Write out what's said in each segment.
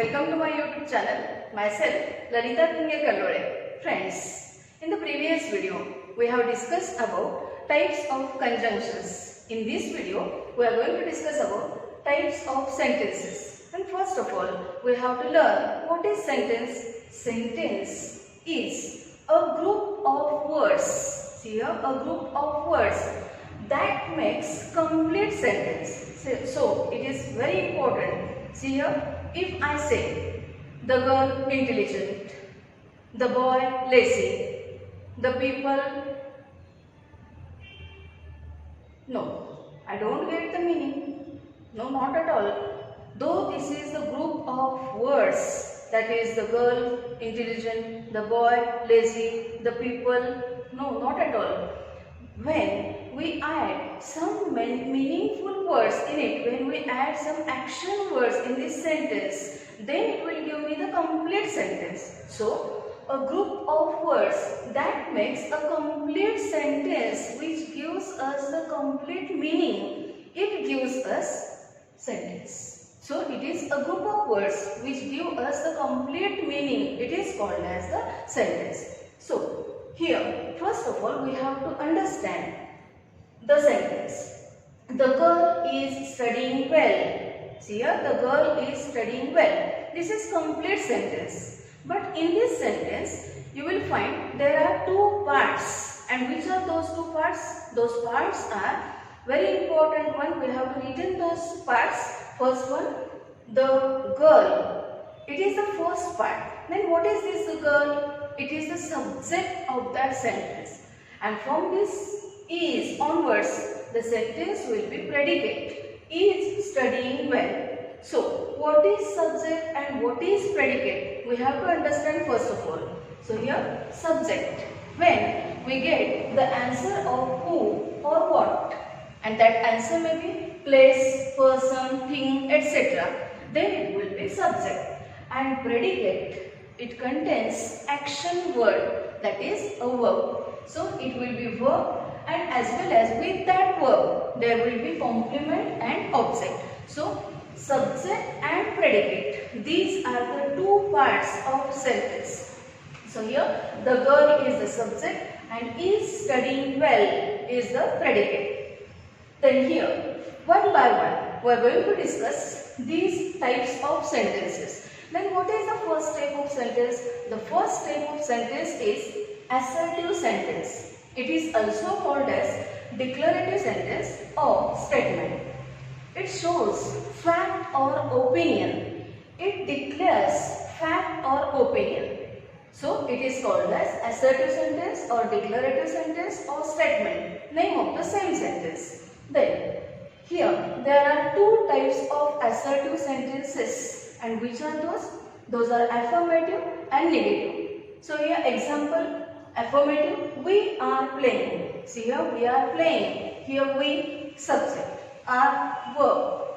Welcome to my YouTube channel. Myself, Lalita Tinge Kallore. Friends, in the previous video, we have discussed about types of conjunctions. In this video, we are going to discuss about types of sentences. And first of all, we have to learn what is sentence. Sentence is a group of words. See here, a group of words that makes complete sentence. So it is very important. See here, if I say the girl intelligent, the boy lazy, the people, no, I don't get the meaning. No, not at all. Though this is the group of words, that is the girl intelligent, the boy lazy, the people, no, not at all. When we add some meaningful words in it, when we add some action words in this sentence, then it will give me the complete sentence. So, a group of words that makes a complete sentence which gives us the complete meaning, it gives us sentence. So, it is a group of words which give us the complete meaning. It is called as the sentence. So, here, first of all, we have to understand the sentence. The girl is studying well. See here, the girl is studying well. This is complete sentence. But in this sentence, you will find there are two parts. And which are those two parts? Those parts are very important one. We have to written those parts. First one, the girl. It is the first part. Then what is this girl? It is the subject of that sentence, and from this is onwards the sentence will be predicate. Is studying well. So what is subject and what is predicate? We have to understand first of all. So here subject, when we get the answer of who or what, and that answer may be place, person, thing, etc., then it will be subject. And predicate, it contains action word, that is a verb. So it will be verb, and as well as with that verb there will be complement and object. So subject and predicate, these are the two parts of sentence. So here the girl is the subject and is studying well is the predicate. Then here one by one we are going to discuss these types of sentences. Then what is the first type of sentence? The first type of sentence is assertive sentence. It is also called as declarative sentence or statement. It shows fact or opinion. It declares fact or opinion. So it is called as assertive sentence or declarative sentence or statement. Name of the same sentence. Then here there are two types of assertive sentences. And which are those? Those are affirmative and negative. So here example, affirmative, we are playing. See here, we are playing. Here we, subject, are verb,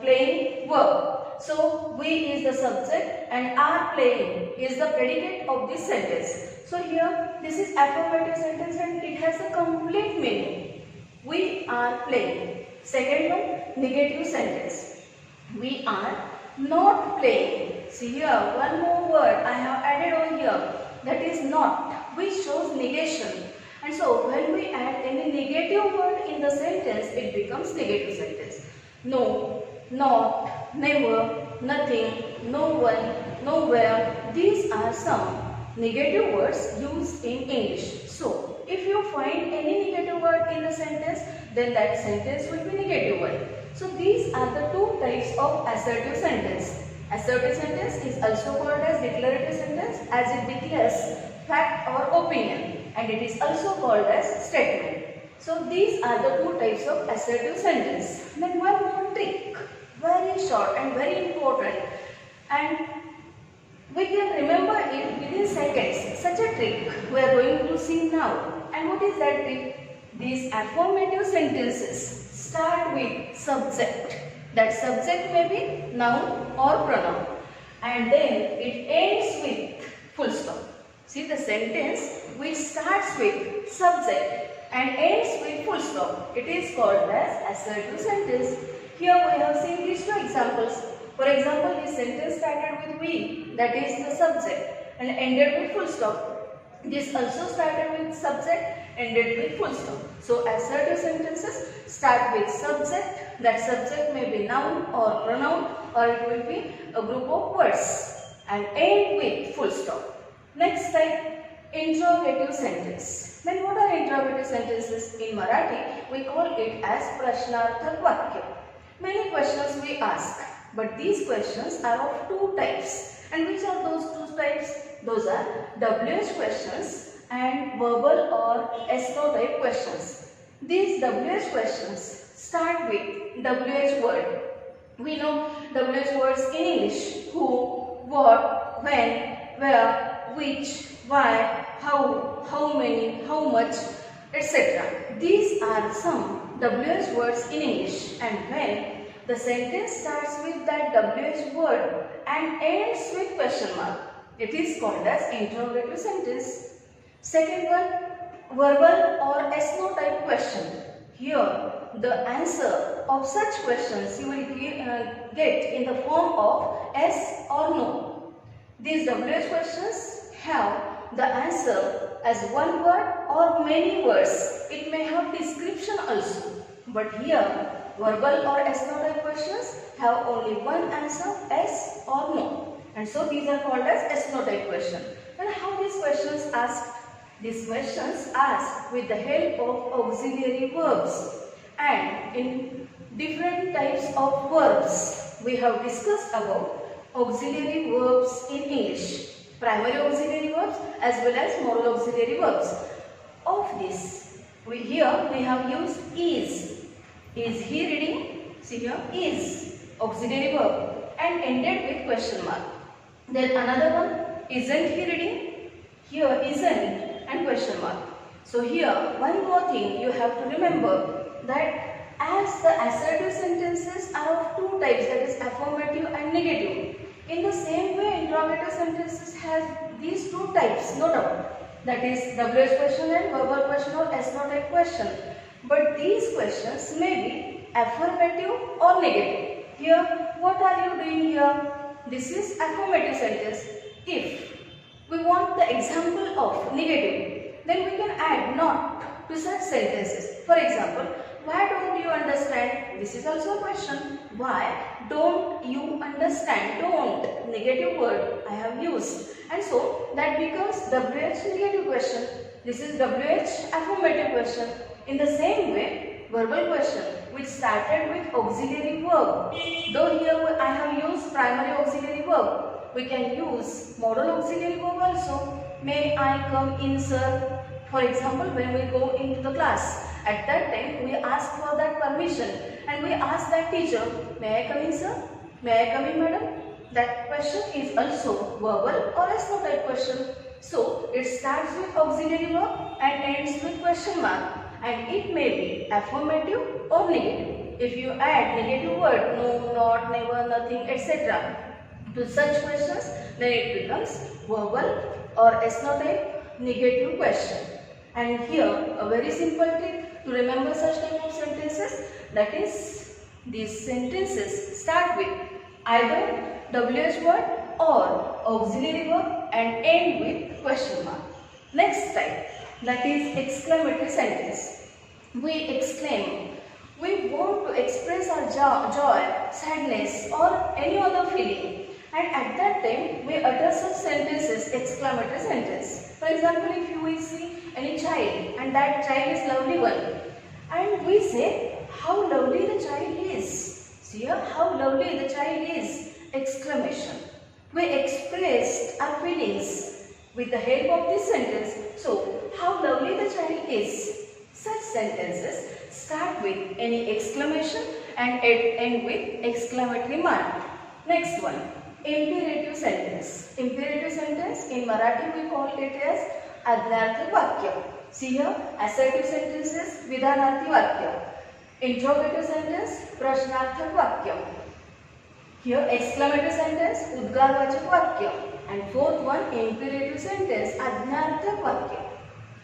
playing verb. So we is the subject and are playing is the predicate of this sentence. So here this is affirmative sentence and it has a complete meaning. We are playing. Second one, negative sentence. We are not playing. See here, one more word I have added over here, that is not, which shows negation. And so when we add any negative word in the sentence, it becomes negative sentence. No, not, never, nothing, no one, nowhere. These are some negative words used in English. So if you find any negative word in the sentence, then that sentence will be negative one. So these are the two types of assertive sentence. Assertive sentence is also called as declarative sentence as it declares fact or opinion, and it is also called as statement. So these are the two types of assertive sentence. Then one more trick, very short and very important, and we can remember it within seconds. Such a trick we are going to see now. And what is that trick? These affirmative sentences start with subject. That subject may be noun or pronoun, and then it ends with full stop. See, the sentence which starts with subject and ends with full stop, it is called as assertive sentence. Here we have seen these two examples. For example, this sentence started with we, that is the subject, and ended with full stop. This also started with subject, ended with full stop. So assertive sentences start with subject. That subject may be noun or pronoun, or it will be a group of words, and end with full stop. Next type, interrogative sentence. Then what are interrogative sentences? In Marathi, we call it as prashnarthak vakya. Many questions we ask, but these questions are of two types. And which are those two types? Those are WH questions and verbal or SNO type questions. These WH questions start with WH word. We know WH words in English: who, what, when, where, which, why, how many, how much, etc. These are some WH words in English, and when the sentence starts with that WH word and ends with question mark, it is called as interrogative sentence. Second one, verbal or SNO type question. Here, the answer of such questions you will get in the form of yes or no. These WH questions have the answer as one word or many words. It may have description also. But here, verbal or SNO type questions have only one answer, yes or no. And so these are called as SNO type question. And how these questions asked? These questions asked with the help of auxiliary verbs. And in different types of verbs, we have discussed about auxiliary verbs in English. Primary auxiliary verbs as well as moral auxiliary verbs. Of this, we have used is. Is he reading? See here, is auxiliary verb and ended with question mark. Then another one, isn't he reading? Here, isn't and question mark. So here, one more thing you have to remember, that as the assertive sentences are of two types, that is affirmative and negative. In the same way, interrogative sentences has these two types, no doubt. That is WH question and verbal question or SNO type question. But these questions may be affirmative or negative. Here, what are you doing here? This is affirmative sentence. If we want the example of negative, then we can add not to such sentences. For example, why don't you understand? This is also a question. Why don't you understand? Don't, negative word I have used. And so that becomes WH negative question. This is WH affirmative question. In the same way, verbal question which started with auxiliary verb. Though here I have used primary auxiliary verb, we can use modal auxiliary verb also. May I come in, sir? For example, when we go into the class, at that time we ask for that permission and we ask that teacher, may I come in, sir? May I come in, madam? That question is also verbal or a SNO type question. So it starts with auxiliary verb and ends with question mark. And it may be affirmative or negative. If you add negative word, no, not, never, nothing, etc. to such questions, then it becomes verbal or SNO type negative question. And here, a very simple trick to remember such type of sentences, that is, these sentences start with either WH word or auxiliary verb and end with question mark. Next type, that is exclamatory sentence. We exclaim. We want to express our joy, sadness or any other feeling. And at that time, we utter such sentences, exclamatory sentence. For example, if you will see any child and that child is lovely one. And we say, how lovely the child is. See here, how lovely the child is. Exclamation. We expressed our feelings with the help of this sentence. So, how lovely the child is. Such sentences start with any exclamation and end with exclamatory mark. Next one, imperative sentence. Imperative sentence, in Marathi we call it as Ajnarthak Vakya. See here, assertive sentences, Vidhanarthi Vakya. Interrogative sentence, Prashnarthak Vakya. Here, exclamatory sentence, Udgarvachak Vakya. And fourth one, imperative sentence, Ajnarthak Vakya.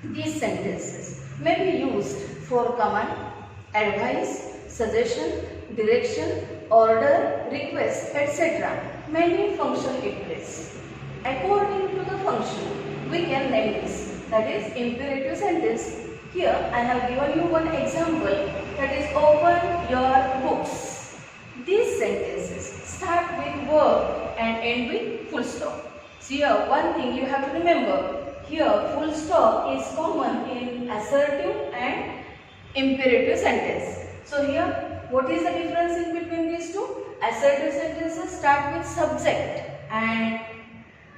These sentences may be used for command, advice, suggestion, direction, order, request, etc. Many functions it plays. According to the function, we can name this. That is imperative sentence. Here I have given you one example, that is open your books. These sentences start with verb and end with full stop. So here one thing you have to remember, here full stop is common in assertive and imperative sentence. So here what is the difference in between these two? Assertive sentences start with subject and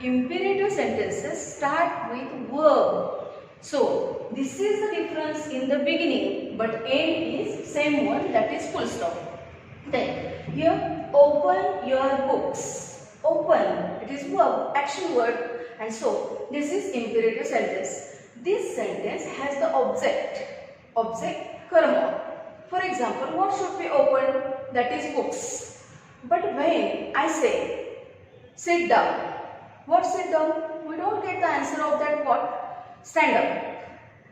imperative sentences start with verb. So this is the difference in the beginning, but end is same one, that is full stop. Then here open your books. Open, it is verb, action word, and so this is imperative sentence. This sentence has the object karma. For example, what should be opened? That is books. But when I say sit down, what sit down? We don't get the answer of that what? Stand up.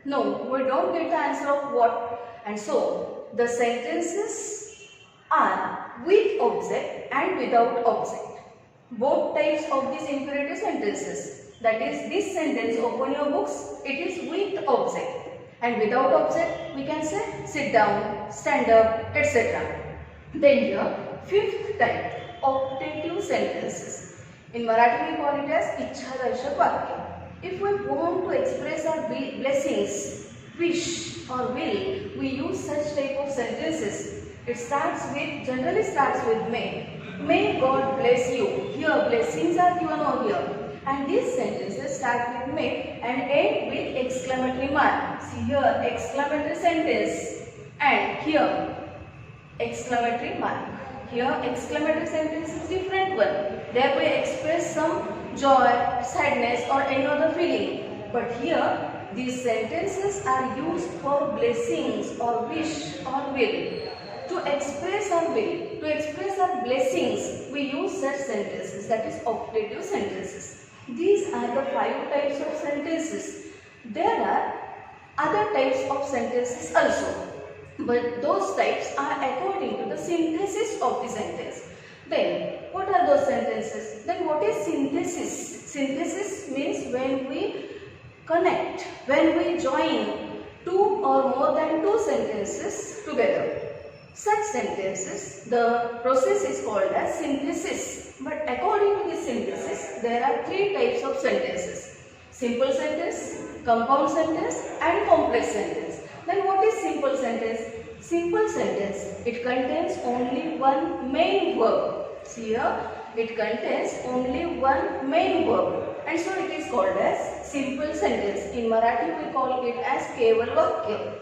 No, we don't get the answer of what. And so the sentences are with object and without object. Both types of these imperative sentences. That is, this sentence open your books, it is with object. And without object, we can say sit down, stand up, etc. Then here, fifth type, optative sentences. In Marathi we call it as Ichchadarshak Vakya. If we want to express our blessings, wish or will, we use such type of sentences. It generally starts with may. May God bless you. Here blessings are given over here. And these sentences start with may and end with exclamatory mark. See here exclamatory sentence and here exclamatory mark. Here exclamatory sentence is different one. There we express some joy, sadness or any other feeling. But here these sentences are used for blessings or wish or will. To express our will, to express our blessings, we use such sentences, that is optative sentences. These are the 5 types of sentences. There are other types of sentences also, but those types are according to the synthesis of the sentence. Then, what are those sentences? Then what is synthesis? Synthesis means when we connect, when we join 2 or more than 2 sentences together. Such sentences, the process is called as synthesis. But according to this synthesis, there are 3 types of sentences. Simple sentence, compound sentence and complex sentence. Then what is simple sentence? Simple sentence, it contains only one main verb. See here, it contains only one main verb. And so it is called as simple sentence. In Marathi we call it as Keval Vakya.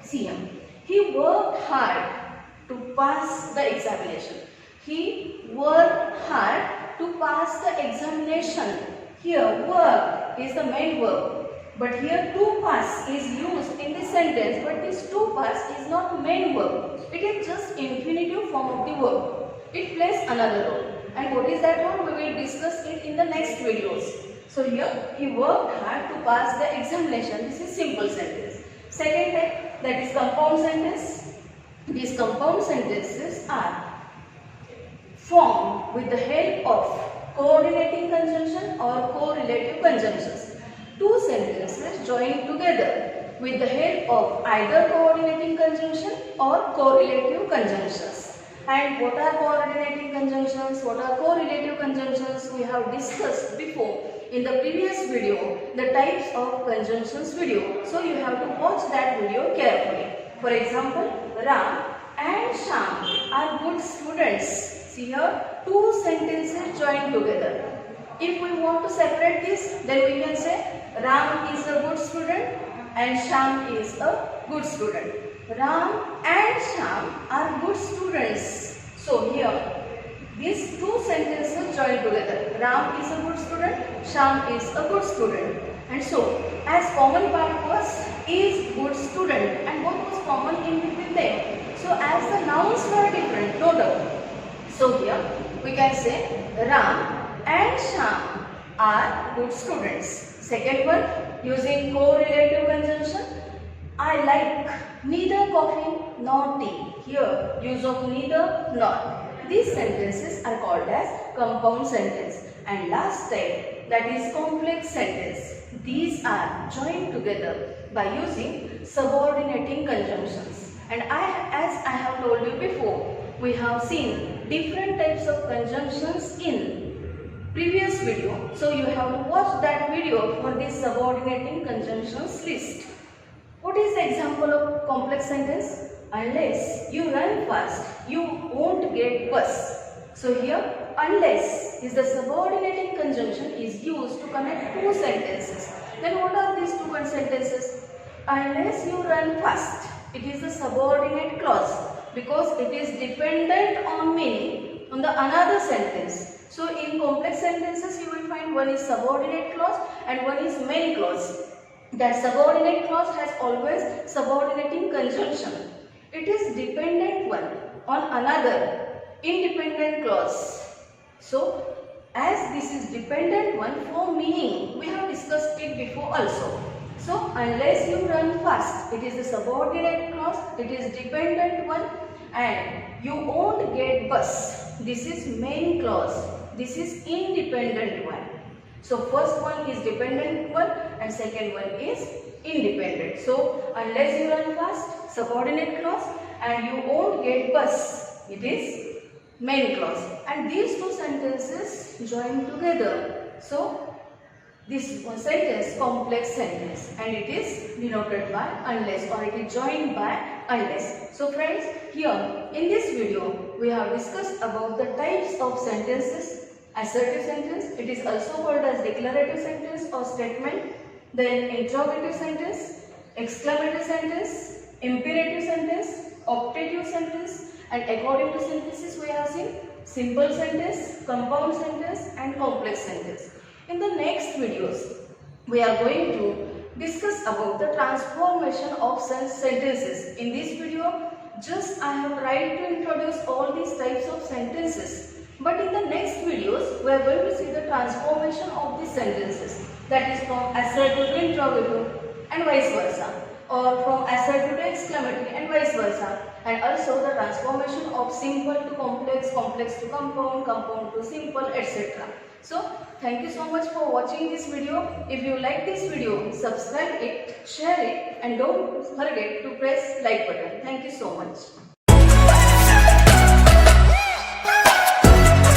See here, he worked hard to pass the examination. He worked hard to pass the examination. Here work is the main verb. But here to pass is used in this sentence. But this to pass is not main verb. It is just infinitive form of the verb. It plays another role. And what is that role? We will discuss it in the next videos. So here he worked hard to pass the examination. This is simple sentence. Second type, that is compound sentence. These compound sentences are formed with the help of coordinating conjunction or correlative conjunctions. 2 sentences joined together with the help of either coordinating conjunction or correlative conjunctions. And what are coordinating conjunctions? What are correlative conjunctions? We have discussed before in the previous video, the types of conjunctions video. So you have to watch that video carefully. For example, Ram and Shyam are good students. See here, 2 sentences joined together. If we want to separate this, then we can say Ram is a good student and Shyam is a good student. Ram and Shyam are good students. So here, these 2 sentences joined together. Ram is a good student, Shyam is a good student. And so, as common part was is good student, and what was common in between them? So, as the nouns were different, no doubt. So here, we can say Ram and Shyam are good students. Second one, using correlative conjunction, I like neither coffee nor tea. Here, use of neither nor. These sentences are called as compound sentence. And last type, that is complex sentence. These are joined together by using subordinating conjunctions. And as I have told you before, we have seen different types of conjunctions in previous video. So you have to watch that video for this subordinating conjunctions list. What is the example of complex sentence? Unless you run fast, you won't get bus. So here, unless is the subordinating conjunction is used to connect two sentences. Then what are these two sentences? Unless you run fast, it is a subordinate clause because it is dependent on meaning on the another sentence. So in complex sentences, you will find one is subordinate clause and one is main clause. That subordinate clause has always subordinating conjunction. It is dependent one on another independent clause. So as this is dependent one for meaning, we have discussed it before also. So unless you run fast, it is the subordinate clause, it is dependent one, and you won't get bus. This is main clause, this is independent one. So first one is dependent one and second one is independent. So unless you run fast, subordinate clause, and you won't get bus, it is main clause. And these two sentences join together. So this one sentence complex sentence and it is denoted by unless or it is joined by unless. So friends, here in this video we have discussed about the types of sentences. Assertive sentence, it is also called as declarative sentence or statement. Then interrogative sentence, exclamative sentence, imperative sentence, optative sentence, and according to sentences we have seen simple sentence, compound sentence and complex sentence. In the next videos, we are going to discuss about the transformation of sentences. In this video, just I have tried to introduce all these types of sentences. But in the next videos, we are going to see the transformation of these sentences. That is from assertive to interrogative and vice versa. Or from assertive to exclamative and vice versa. And also the transformation of simple to complex, complex to compound, compound to simple, etc. So, thank you so much for watching this video. If you like this video, subscribe it, share it and don't forget to press like button. Thank you so much.